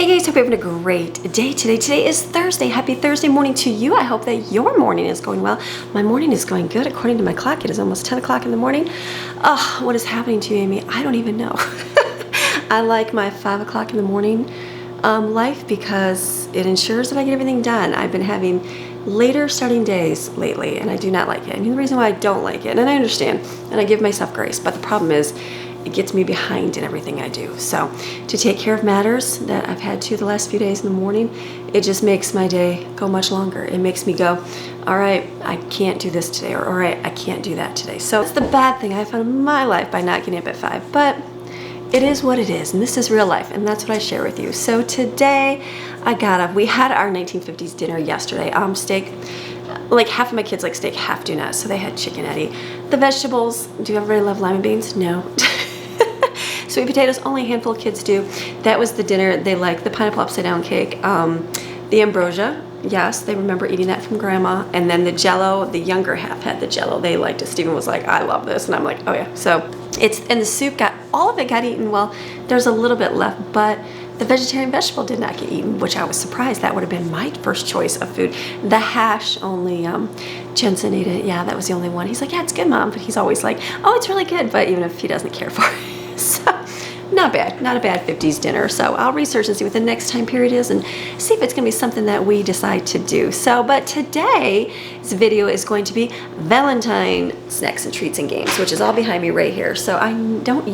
Hey guys, hope you're having a great day today. Today is Thursday. Happy Thursday morning to you. I hope that your morning is going well. My morning is going good. According to my clock, it is almost 10 o'clock in the morning. Oh, what is happening to you, Amy? I don't even know. I like my 5 o'clock in the morning life because it ensures that I get everything done. I've been having later starting days lately, and I do not like it. I mean, the reason why I don't like it, and I understand, and I give myself grace, but the problem is it gets me behind in everything I do. So to take care of matters that I've had to the last few days in the morning, it just makes my day go much longer. It makes me go, all right, I can't do this today, or all right, I can't do that today. So it's the bad thing I found in my life by not getting up at 5, but it is what it is, and this is real life, and that's what I share with you. So today I got up. We had our 1950s dinner yesterday. Steak. Like half of my kids like steak, half do not. So they had chickenetti. The vegetables, do everybody love lima beans? No. Sweet potatoes, only a handful of kids do. That was the dinner. They like the pineapple upside down cake. The ambrosia, yes, they remember eating that from grandma. And then the jello, the younger half had the jello. They liked it. Stephen was like, I love this. And I'm like, oh yeah. So it's, and the soup all of it got eaten. Well, there's a little bit left, but the vegetarian vegetable did not get eaten, which I was surprised. That would have been my first choice of food. The hash, only Jensen ate it. Yeah, that was the only one. He's like, yeah, it's good, Mom. But he's always like, oh, it's really good. But even if he doesn't care for it. So not bad, not a bad 50s dinner. So I'll research and see what the next time period is and see if it's gonna be something that we decide to do. So, but today's video is going to be Valentine snacks and treats and games, which is all behind me right here. So I don't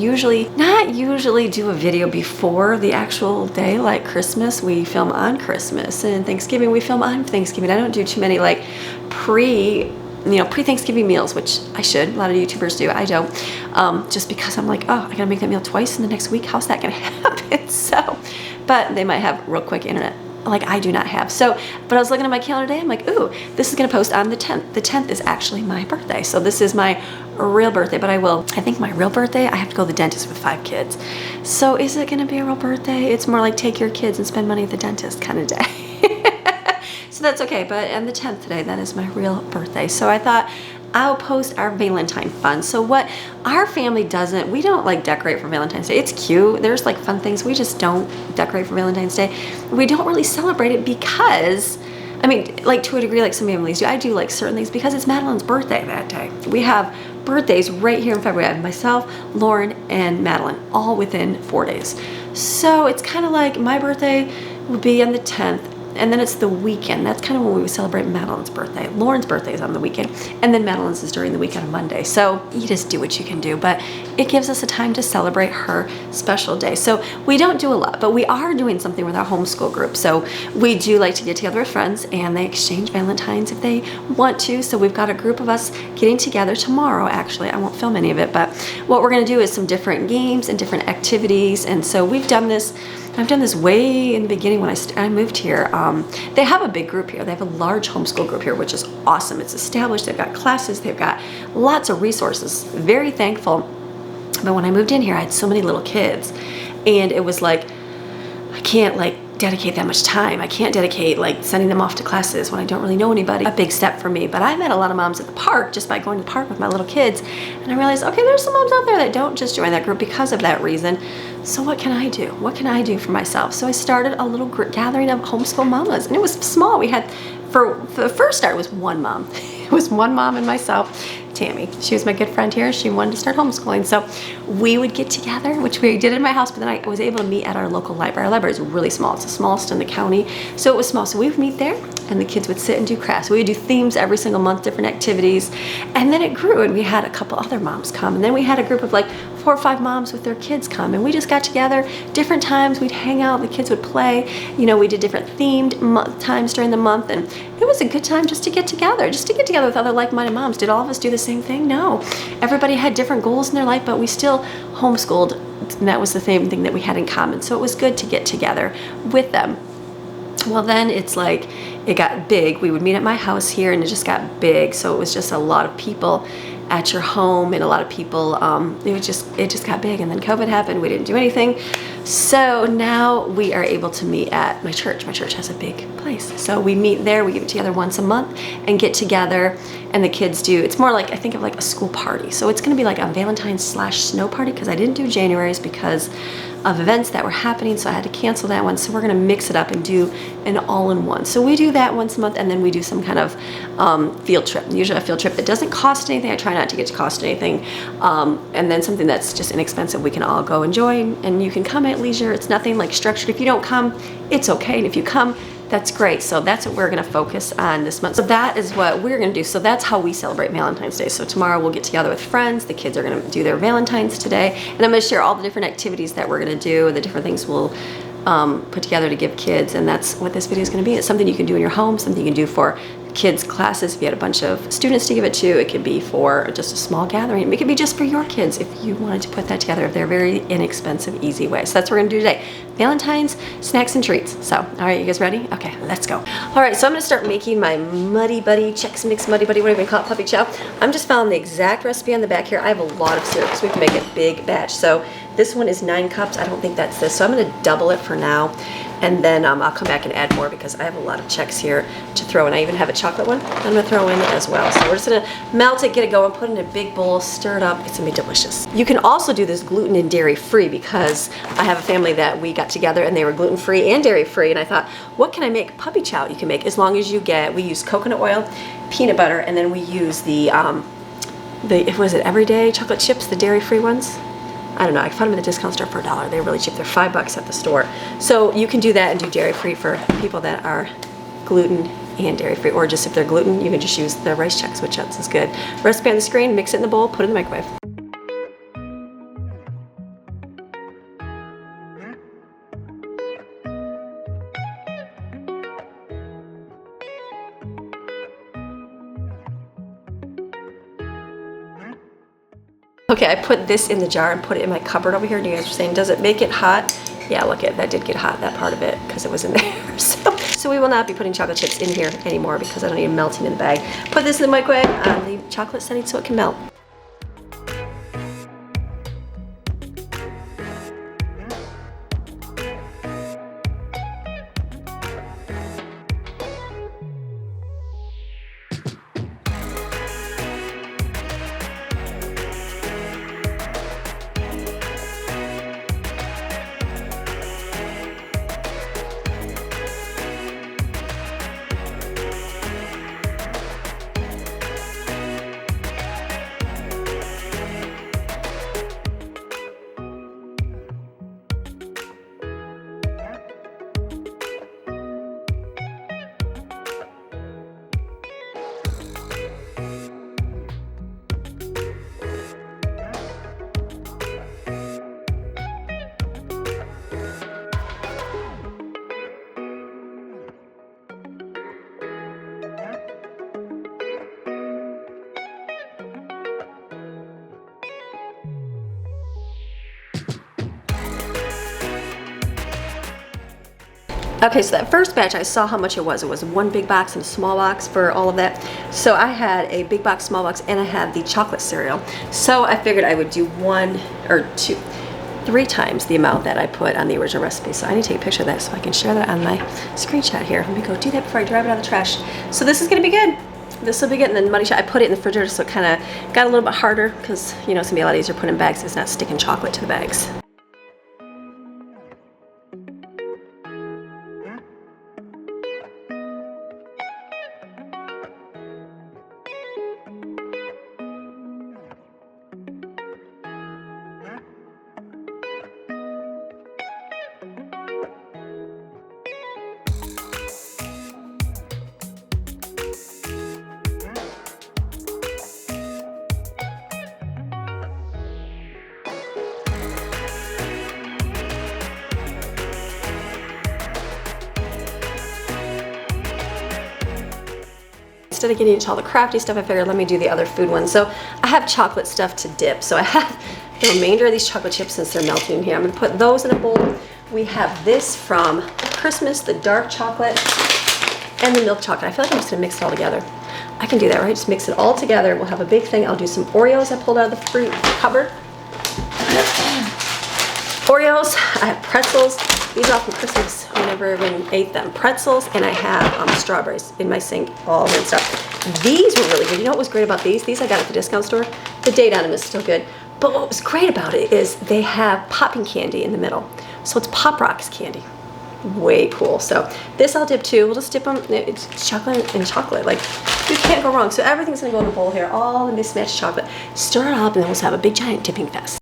not usually do a video before the actual day, like Christmas, we film on Christmas, and Thanksgiving, we film on Thanksgiving. I don't do too many like pre-Thanksgiving meals, which I should. A lot of YouTubers do. I don't. Just because I'm like, oh, I gotta make that meal twice in the next week. How's that gonna happen? So, but they might have real quick internet like I do not have. So, but I was looking at my calendar today. I'm like, ooh, this is gonna post on the 10th. The 10th is actually my birthday. So this is my real birthday, but I think my real birthday, I have to go to the dentist with 5 kids. So is it gonna be a real birthday? It's more like take your kids and spend money at the dentist kind of day. So that's okay, but on the 10th today, that is my real birthday. So I thought I'll post our Valentine fun. So what our family doesn't, we don't like decorate for Valentine's Day. It's cute. There's like fun things. We just don't decorate for Valentine's Day. We don't really celebrate it because, I mean, like to a degree, like some families do. I do like certain things because it's Madeline's birthday that day. We have birthdays right here in February. I have myself, Lauren, and Madeline, all within 4 days. So it's kind of like my birthday will be on the 10th. And then it's the weekend. That's kind of when we would celebrate Madeline's birthday. Lauren's birthday is on the weekend. And then Madeline's is during the week on Monday. So you just do what you can do. But it gives us a time to celebrate her special day. So we don't do a lot, but we are doing something with our homeschool group. So we do like to get together with friends and they exchange Valentines if they want to. So we've got a group of us getting together tomorrow, actually. I won't film any of it, but what we're gonna do is some different games and different activities. And so we've done this. I've done this way in the beginning when I moved here. They have a big group here. They have a large homeschool group here, which is awesome. It's established. They've got classes. They've got lots of resources. Very thankful. But when I moved in here, I had so many little kids. And it was like, I can't like dedicate that much time. I can't dedicate like sending them off to classes when I don't really know anybody. A big step for me. But I met a lot of moms at the park just by going to the park with my little kids. And I realized, okay, there's some moms out there that don't just join that group because of that reason. So what can I do? What can I do for myself? So I started a little gathering of homeschool mamas, and it was small. We had, for the first start, it was one mom. It was one mom and myself, Tammy. She was my good friend here. She wanted to start homeschooling. So we would get together, which we did in my house, but then I was able to meet at our local library. Our library is really small. It's the smallest in the county. So it was small. So we would meet there, and the kids would sit and do crafts. We would do themes every single month, different activities. And then it grew, and we had a couple other moms come. And then we had a group of like 4 or 5 moms with their kids come, and we just got together different times. We'd hang out, the kids would play. You know, we did different themed times during the month, and it was a good time just to get together with other like-minded moms. Did all of us do the same thing? No. Everybody had different goals in their life, but we still homeschooled, and that was the same thing that we had in common. So it was good to get together with them. Well, then it's like, it got big. We would meet at my house here, and it just got big. So it was just a lot of people at your home, and a lot of people, it just got big. And then COVID happened. We didn't do anything. So now we are able to meet at my church. My church has a big place. place. So we meet there, we get together once a month and get together, and the kids do, it's more like, I think of like a school party. So it's gonna be like a Valentine's / snow party, because I didn't do January's because of events that were happening, so I had to cancel that one. So we're gonna mix it up and do an all-in-one. So we do that once a month, and then we do some kind of field trip, usually a field trip that doesn't cost anything. I try not to get to cost anything. And then something that's just inexpensive we can all go enjoy, and you can come at leisure. It's nothing like structured. If you don't come, it's okay, and if you come, that's great. So that's what we're gonna focus on this month. So that is what we're gonna do. So that's how we celebrate Valentine's Day. So tomorrow we'll get together with friends. The kids are gonna do their Valentine's today. And I'm gonna share all the different activities that we're gonna do, the different things we'll put together to give kids. And that's what this video is gonna be. It's something you can do in your home, something you can do for kids' classes. If you had a bunch of students to give it to, it could be for just a small gathering. It could be just for your kids if you wanted to put that together. They're very inexpensive, easy way. So that's what we're gonna do today. Valentine's snacks and treats. So, all right, you guys ready? Okay, let's go. All right, so I'm gonna start making my Muddy Buddy, Chex Mix Muddy Buddy, whatever you call it, puppy chow. I'm just following the exact recipe on the back here. I have a lot of syrup, so we can make a big batch. So this one is 9 cups. I don't think that's this. So I'm gonna double it for now. And then I'll come back and add more because I have a lot of Chex here to throw in. I even have a chocolate one I'm gonna throw in as well. So we're just gonna melt it, get it going, put it in a big bowl, stir it up. It's gonna be delicious. You can also do this gluten and dairy free, because I have a family that we got together and they were gluten free and dairy free. And I thought, what can I make? Puppy chow you can make, as long as you get, we use coconut oil, peanut butter, and then we use the was it everyday chocolate chips, the dairy free ones? I don't know, I found them in the discount store for $1. They're really cheap. They're $5 at the store. So you can do that and do dairy free for people that are gluten and dairy free, or just if they're gluten, you can just use the rice Chex, which is good. Recipe on the screen, mix it in the bowl, put it in the microwave. Okay, I put this in the jar and put it in my cupboard over here, and you guys are saying, does it make it hot? Yeah, look, that did get hot, that part of it, because it was in there. So we will not be putting chocolate chips in here anymore because I don't need them melting in the bag. Put this in the microwave on the chocolate setting so it can melt. Okay, so that first batch, I saw how much it was. It was 1 big box and a small box for all of that. So I had a big box, small box, and I had the chocolate cereal. So I figured I would do 1 or 2, 3 times the amount that I put on the original recipe. So I need to take a picture of that so I can share that on my screenshot here. Let me go do that before I drive it out of the trash. So this is gonna be good. This will be good. And then Muddy Chow, I put it in the refrigerator so it kind of got a little bit harder, because you know it's gonna be a lot easier putting in bags. It's not sticking chocolate to the bags. Instead of getting into all the crafty stuff, I figured let me do the other food ones. So I have chocolate stuff to dip. So I have the remainder of these chocolate chips since they're melting here. I'm gonna put those in a bowl. We have this from Christmas, the dark chocolate and the milk chocolate. I feel like I'm just gonna mix it all together. I can do that, right? Just mix it all together. We'll have a big thing. I'll do some Oreos I pulled out of the fruit cupboard. Oreos, I have pretzels. these off from Christmas whenever everyone ate them. Pretzels, and I have strawberries in my sink, all rinsed up. These were really good. You know what was great about these? These I got at the discount store. The date on them is still good. But what was great about it is they have popping candy in the middle. So it's Pop Rocks candy. Way cool. So this I'll dip too. We'll just dip them. It's chocolate and chocolate. Like, you can't go wrong. So everything's going to go in a bowl here. All the mismatched chocolate. Stir it up, and then we'll have a big giant dipping fest.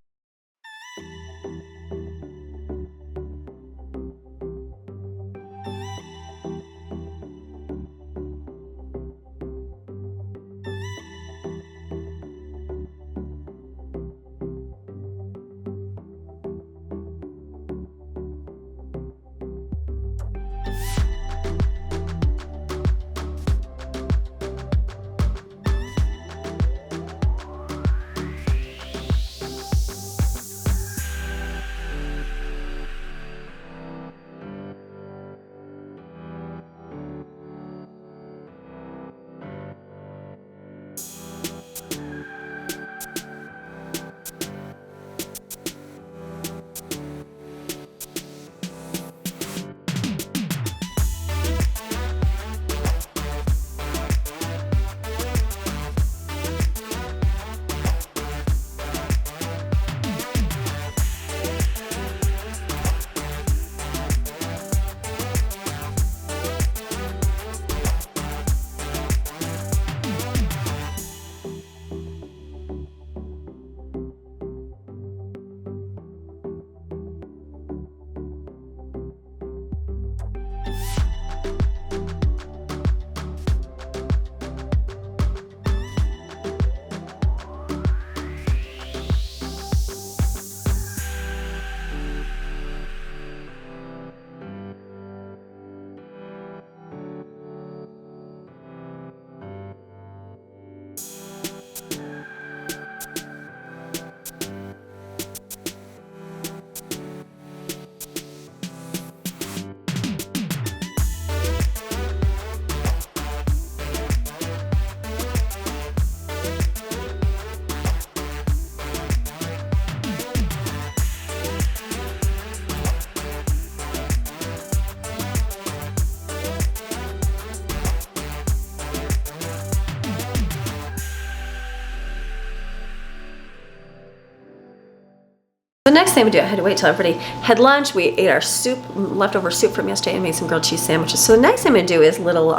The next thing we do, I had to wait till everybody had lunch. We ate our soup, leftover soup from yesterday, and made some grilled cheese sandwiches. So the next thing I'm gonna do is little,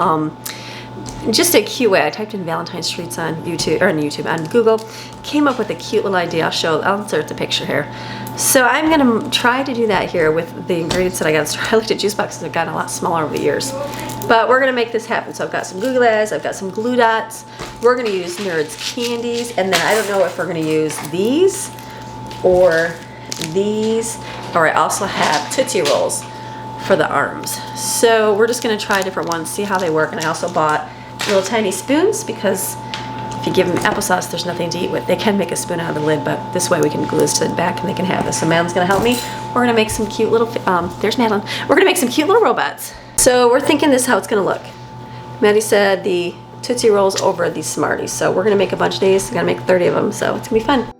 just a cute way. I typed in Valentine streets on YouTube, or on YouTube, on Google, came up with a cute little idea. I'll insert the picture here. So I'm gonna try to do that here with the ingredients that I got at the store. I looked at juice boxes, they've gotten a lot smaller over the years. But we're gonna make this happen. So I've got some Google Ads, I've got some glue dots. We're gonna use Nerds candies, and then I don't know if we're gonna use these or these, or I also have Tootsie Rolls for the arms. So we're just gonna try different ones, see how they work. And I also bought little tiny spoons, because if you give them applesauce, there's nothing to eat with. They can make a spoon out of the lid, but this way we can glue this to the back and they can have this. So Madeline's gonna help me. We're gonna make some cute little, there's Madeline. We're gonna make some cute little robots. So we're thinking this is how it's gonna look. Maddie said the Tootsie Rolls over these Smarties. So we're gonna make a bunch of these. We're gonna make 30 of them, so it's gonna be fun.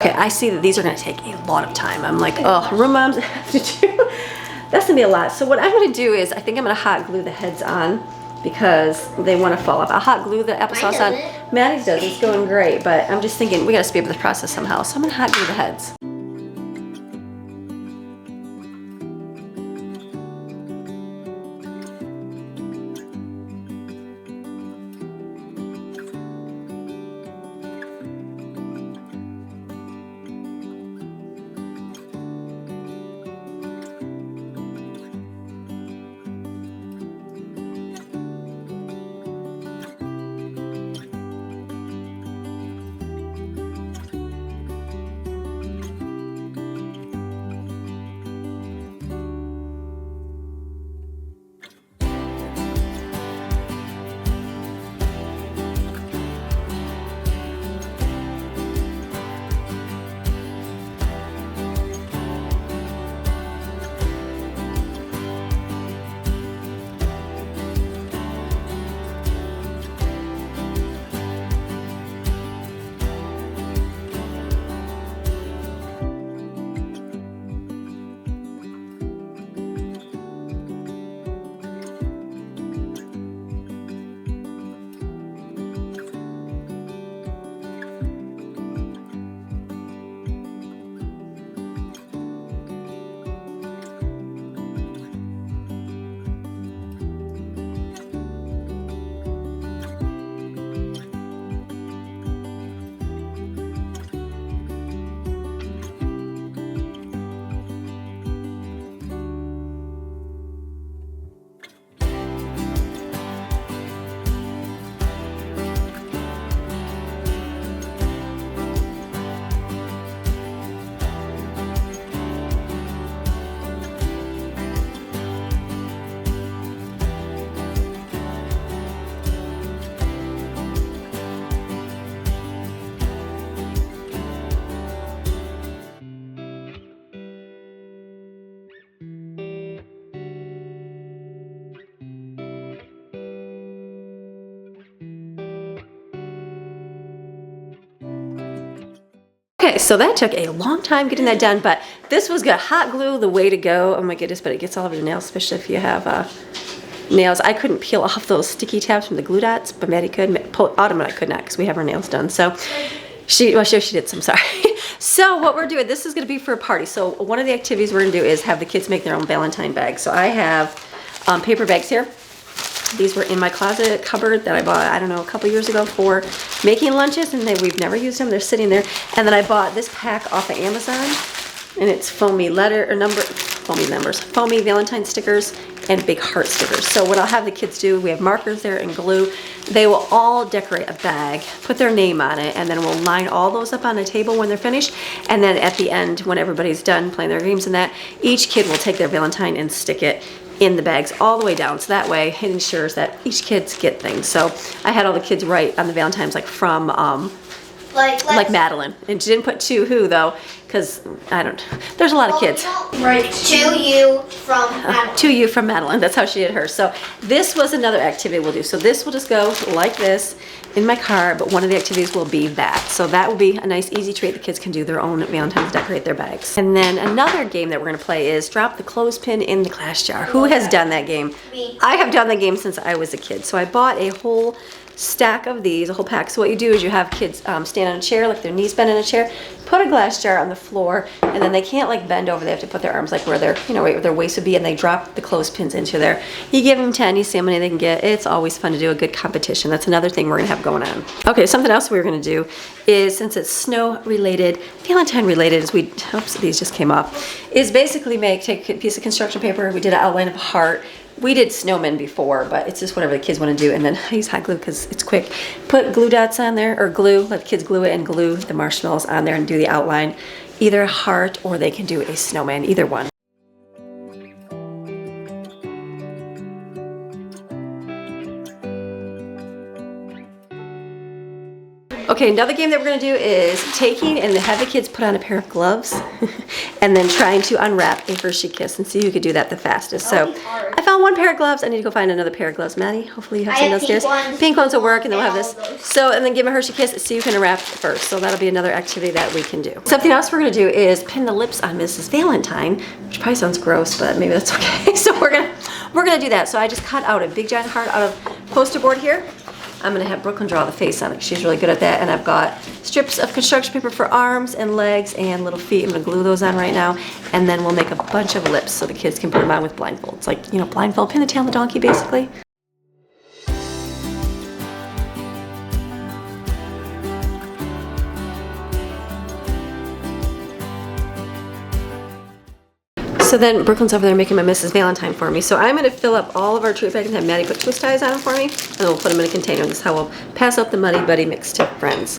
Okay, I see that these are gonna take a lot of time. I'm like, oh, room moms have to do, that's gonna be a lot. So what I'm gonna do is, I think I'm gonna hot glue the heads on because they wanna fall off. I'll hot glue the applesauce on. Maddie's does, it's going great, but I'm just thinking we gotta speed up the process somehow. So I'm gonna hot glue the heads. Okay, so that took a long time getting that done, but this was good. Hot glue, the way to go. Oh my goodness, but it gets all over your nails, especially if you have nails. I couldn't peel off those sticky tabs from the glue dots, but Maddie could. Autumn and I could not because we have our nails done. So she did some, sorry. So what we're doing, this is gonna be for a party. So one of the activities we're gonna do is have the kids make their own Valentine bags. So I have paper bags here. These were in my closet cupboard that I bought, I don't know, a couple years ago for making lunches, and we've never used them. They're sitting there. And then I bought this pack off of Amazon, and it's foamy Valentine stickers and big heart stickers. So what I'll have the kids do, we have markers there and glue. They will all decorate a bag, put their name on it, and then we'll line all those up on the table when they're finished. And then at the end, when everybody's done playing their games and that, each kid will take their Valentine and stick it in the bags all the way down, so that way it ensures that each kids get things. So I had all the kids write on the Valentines like from like Madeline, and she didn't put to who though, because I don't, there's a lot of kids. Right, to you from Madeline. To you from Madeline, that's how she did hers. So this was another activity we'll do. So this will just go like this in my car, but one of the activities will be that. So that will be a nice easy treat. The kids can do their own Valentine's, decorate their bags. And then another game that we're gonna play is drop the clothespin in the glass jar. Who has done that game? Me. I have done that game since I was a kid. So I bought a whole stack of these, a whole pack. So what you do is you have kids stand on a chair, like their knees bend in a chair, put a glass jar on the floor, and then they can't like bend over. They have to put their arms like where their, where their waist would be, and they drop the clothespins into there. You give them 10, you see how many they can get. It's always fun to do a good competition. That's another thing we're gonna have going on. Okay, something else we're gonna do is, since it's snow related, Valentine related, is oops, these just came off, is basically take a piece of construction paper. We did an outline of a heart. We did snowmen before, but it's just whatever the kids want to do. And then I use hot glue because it's quick. Put glue dots on there, or glue, let the kids glue it and glue the marshmallows on there and do the outline. Either a heart or they can do a snowman, either one. Okay, another game that we're gonna do is taking and have the kids put on a pair of gloves and then trying to unwrap a Hershey Kiss and see who could do that the fastest. So I found one pair of gloves. I need to go find another pair of gloves. Maddie, hopefully you have some downstairs. Pink ones will work, and then we'll have this. So, and then give a Hershey Kiss, see who can unwrap first. So that'll be another activity that we can do. Something else we're gonna do is pin the lips on Mrs. Valentine, which probably sounds gross, but maybe that's okay. So we're gonna do that. So I just cut out a big giant heart out of poster board here. I'm gonna have Brooklyn draw the face on it. She's really good at that. And I've got strips of construction paper for arms and legs and little feet. I'm gonna glue those on right now. And then we'll make a bunch of lips so the kids can put them on with blindfolds. Like, blindfold, pin the tail on the donkey, basically. So then Brooklyn's over there making my Mrs. Valentine for me. So I'm gonna fill up all of our treat bags and have Maddie put twist ties on them for me, and we'll put them in a container. This is how we'll pass out the Muddy Buddy mix to friends.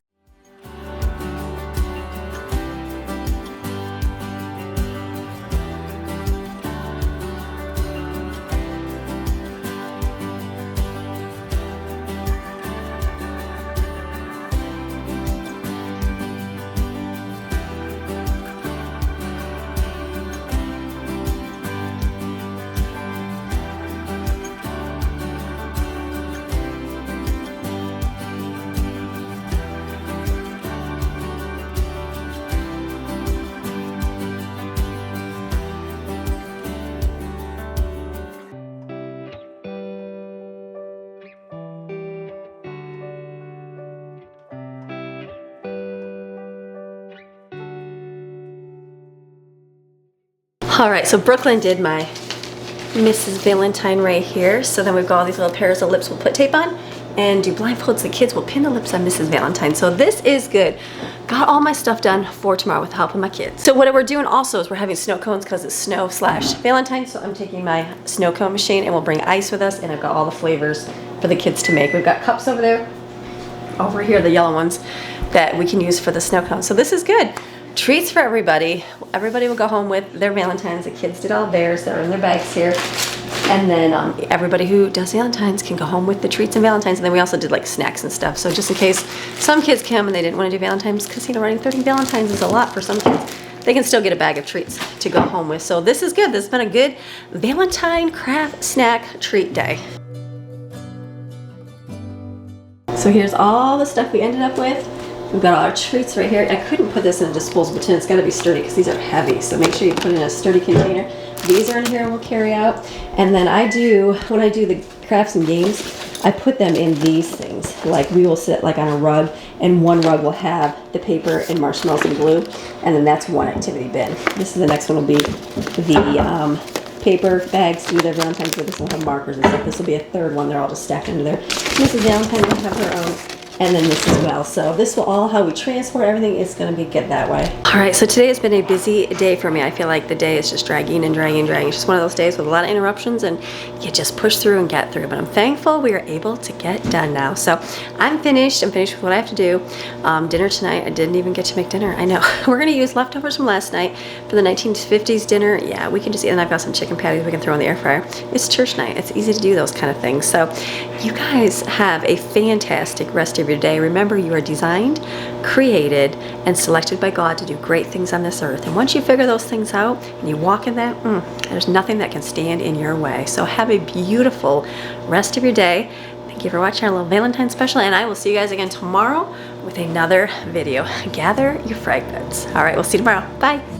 All right, so Brooklyn did my Mrs. Valentine right here. So then we've got all these little pairs of lips we'll put tape on and do blindfolds. The kids will pin the lips on Mrs. Valentine. So this is good. Got all my stuff done for tomorrow with the help of my kids. So what we're doing also is we're having snow cones because it's snow/Valentine. So I'm taking my snow cone machine and we'll bring ice with us, and I've got all the flavors for the kids to make. We've got cups over there. Over here, the yellow ones that we can use for the snow cone. So this is good. Treats for everybody. Everybody will go home with their Valentines. The kids did all theirs. They're in their bags here. And then everybody who does Valentines can go home with the treats and Valentines. And then we also did like snacks and stuff. So just in case some kids come and they didn't want to do Valentines, because running 30 Valentines is a lot for some kids, they can still get a bag of treats to go home with. So this is good. This has been a good Valentine craft snack treat day. So here's all the stuff we ended up with. We've got all our treats right here. I couldn't put this in a disposable tin. It's got to be sturdy because these are heavy. So make sure you put it in a sturdy container. These are in here and we'll carry out. And then when I do the crafts and games, I put them in these things. Like we will sit like on a rug, and one rug will have the paper and marshmallows and glue, and then that's one activity bin. This is the next one will be the paper bags to do their Valentine's Day. This will have markers and stuff. This will be a third one. They're all just stacked into there. Mrs. Valentine will have her own, and then this as well. So this will all, how we transport everything is going to be good that way. All right, so today has been a busy day for me. I feel like the day is just dragging and dragging and dragging. It's just one of those days with a lot of interruptions, and you just push through and get through. But I'm thankful we are able to get done now. So I'm finished. I'm finished with what I have to do. Dinner tonight, I didn't even get to make dinner. I know. We're going to use leftovers from last night for the 1950s dinner. Yeah, we can just eat. And I've got some chicken patties we can throw in the air fryer. It's church night. It's easy to do those kind of things. So you guys have a fantastic rest of your day. Remember, you are designed, created, and selected by God to do great things on this earth. And once you figure those things out and you walk in that, there's nothing that can stand in your way. So have a beautiful rest of your day. Thank you for watching our little Valentine special, and I will see you guys again tomorrow with another video. Gather your fragments. All right, we'll see you tomorrow. Bye.